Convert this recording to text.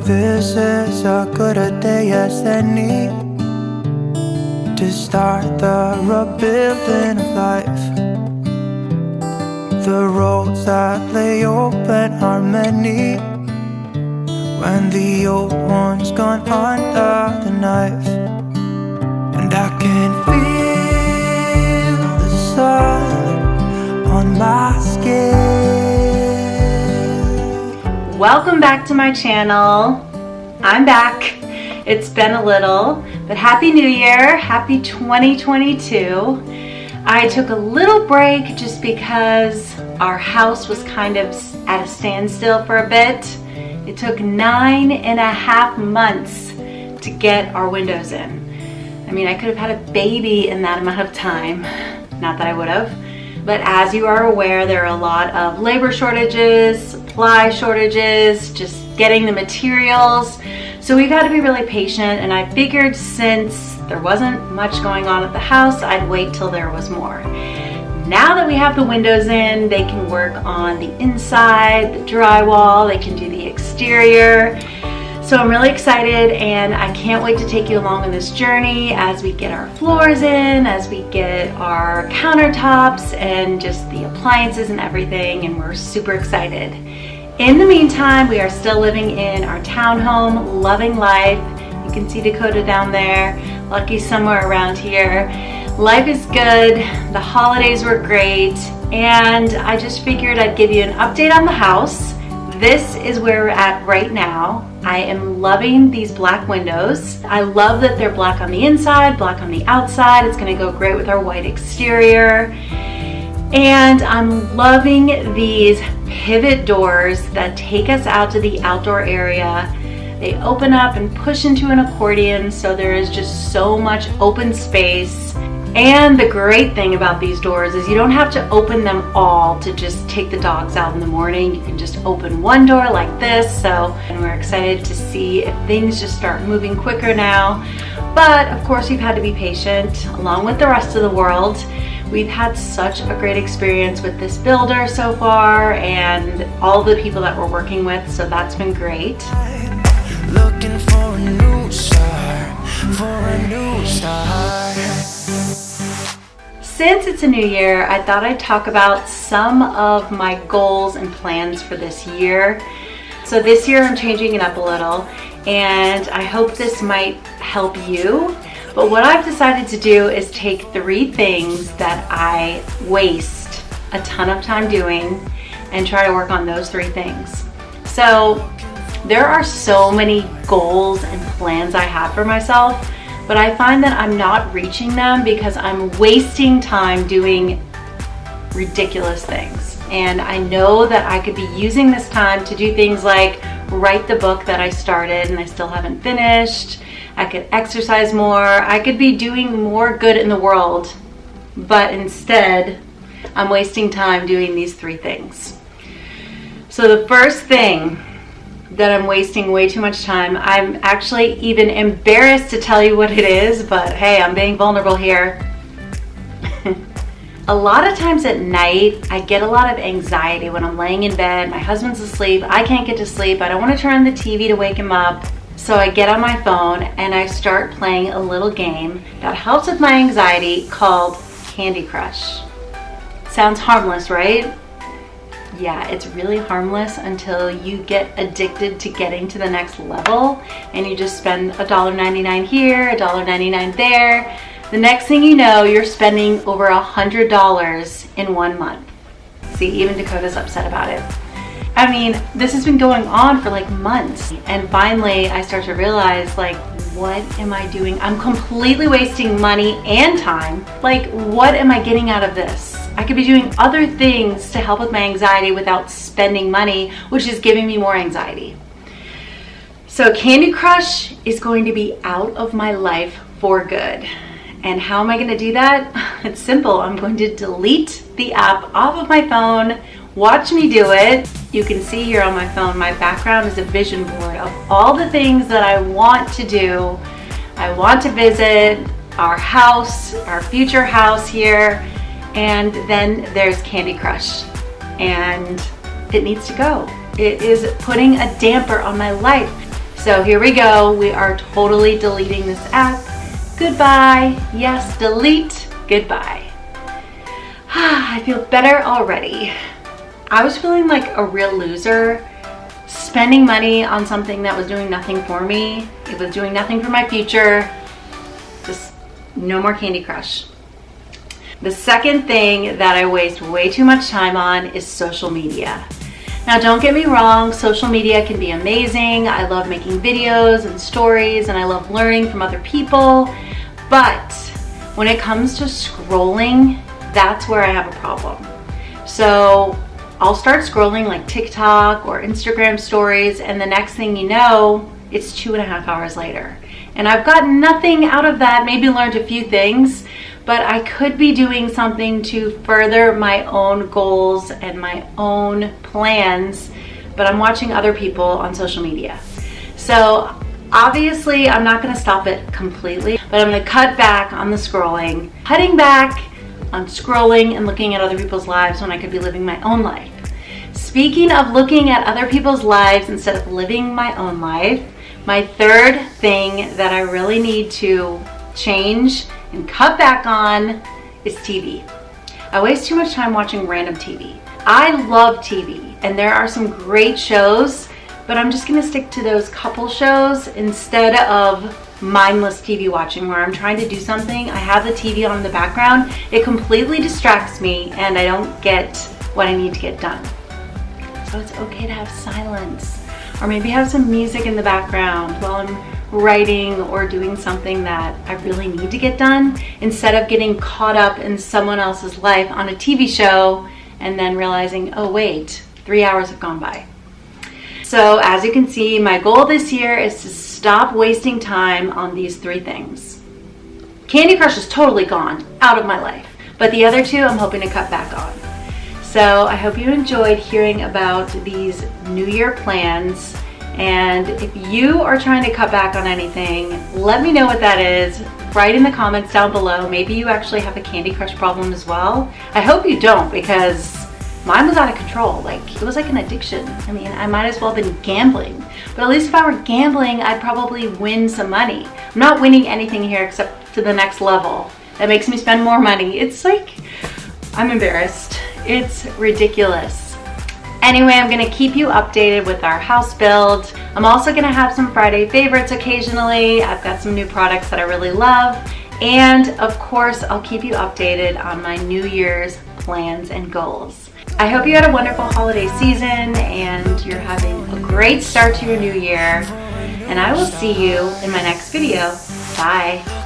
this is as good a day as any to start the rebuilding of life. The roads that lay open are many when the old one's gone under the knife. And I can feel the sun on my skin. Welcome back to my channel. I'm back. It's been a little, but Happy New Year. Happy 2022. I took a little break just because our house was kind of at a standstill for a bit. It took 9.5 months to get our windows in. I mean, I could have had a baby in that amount of time. Not that I would have. But as you are aware, there are a lot of labor shortages, supply shortages, just getting the materials. So we've had to be really patient, and I figured since there wasn't much going on at the house, I'd wait till there was more. Now that we have the windows in, they can work on the inside, the drywall, they can do the exterior. So I'm really excited, and I can't wait to take you along on this journey as we get our floors in, as we get our countertops and just the appliances and everything, and we're super excited. In the meantime, we are still living in our townhome, loving life. You can see Dakota down there. Lucky's somewhere around here. Life is good. The holidays were great, and I just figured I'd give you an update on the house. This is where we're at right now. I am loving these black windows. I love that they're black on the inside, black on the outside. It's gonna go great with our white exterior. And I'm loving these pivot doors that take us out to the outdoor area. They open up and push into an accordion, so there is just so much open space. And the great thing about these doors is you don't have to open them all to just take the dogs out in the morning. You can just open one door like this. And we're excited to see if things just start moving quicker now. But of course, we've had to be patient along with the rest of the world. We've had such a great experience with this builder so far and all the people that we're working with, so that's been great. Looking for a new start, Since it's a new year, I thought I'd talk about some of my goals and plans for this year. So this year I'm changing it up a little, and I hope this might help you. But what I've decided to do is take 3 things that I waste a ton of time doing and try to work on those 3 things. So there are so many goals and plans I have for myself, but I find that I'm not reaching them because I'm wasting time doing ridiculous things. And I know that I could be using this time to do things like write the book that I started and I still haven't finished. I could exercise more. I could be doing more good in the world, but instead I'm wasting time doing these 3 things. So the first thing that I'm wasting way too much time, I'm actually even embarrassed to tell you what it is, but hey, I'm being vulnerable here. A lot of times at night, I get a lot of anxiety when I'm laying in bed, my husband's asleep, I can't get to sleep, I don't want to turn on the TV to wake him up. So I get on my phone and I start playing a little game that helps with my anxiety called Candy Crush. Sounds harmless, right? Yeah, it's really harmless until you get addicted to getting to the next level and you just spend $1.99 here, $1.99 there. The next thing you know, you're spending over $100 in 1 month. See, even Dakota's upset about it. I mean, this has been going on for like months, and finally I start to realize, like, what am I doing? I'm completely wasting money and time. Like, what am I getting out of this? I could be doing other things to help with my anxiety without spending money, which is giving me more anxiety. So Candy Crush is going to be out of my life for good. And how am I going to do that? It's simple. I'm going to delete the app off of my phone. Watch me do it. You can see here on my phone, my background is a vision board of all the things that I want to do. I want to visit our house, our future house here, and then there's Candy Crush, and it needs to go. It is putting a damper on my life. So here we go. We are totally deleting this app. Goodbye. Yes, delete. Goodbye. I feel better already. I was feeling like a real loser, spending money on something that was doing nothing for me. It was doing nothing for my future. Just no more Candy Crush. The second thing that I waste way too much time on is social media. Now, don't get me wrong, social media can be amazing. I love making videos and stories, and I love learning from other people. But when it comes to scrolling, that's where I have a problem. So I'll start scrolling like TikTok or Instagram stories, and the next thing you know, it's 2.5 hours later. And I've got nothing out of that, maybe learned a few things, but I could be doing something to further my own goals and my own plans, but I'm watching other people on social media. So obviously I'm not gonna stop it completely, but I'm gonna cut back on the scrolling, cutting back on scrolling and looking at other people's lives when I could be living my own life. Speaking of looking at other people's lives instead of living my own life, my third thing that I really need to change and cut back on is TV. I waste too much time watching random TV. I love TV, and there are some great shows, but I'm just gonna stick to those couple shows instead of mindless TV watching where I'm trying to do something. I have the TV on in the background. It completely distracts me, and I don't get what I need to get done. So it's okay to have silence, or maybe have some music in the background while I'm writing or doing something that I really need to get done, instead of getting caught up in someone else's life on a TV show and then realizing, oh wait, 3 hours have gone by. So as you can see, my goal this year is to stop wasting time on these three things. Candy Crush is totally gone out of my life, but the other two I'm hoping to cut back on. So I hope you enjoyed hearing about these New Year plans. And if you are trying to cut back on anything, let me know what that is. Write in the comments down below. Maybe you actually have a Candy Crush problem as well. I hope you don't, because mine was out of control. It was like an addiction. I mean, I might as well have been gambling. But at least if I were gambling, I'd probably win some money. I'm not winning anything here except to the next level. That makes me spend more money. It's like, I'm embarrassed. It's ridiculous. Anyway, I'm gonna keep you updated with our house build. I'm also gonna have some Friday favorites occasionally. I've got some new products that I really love. And of course, I'll keep you updated on my New Year's plans and goals. I hope you had a wonderful holiday season and you're having a great start to your new year. And I will see you in my next video. Bye.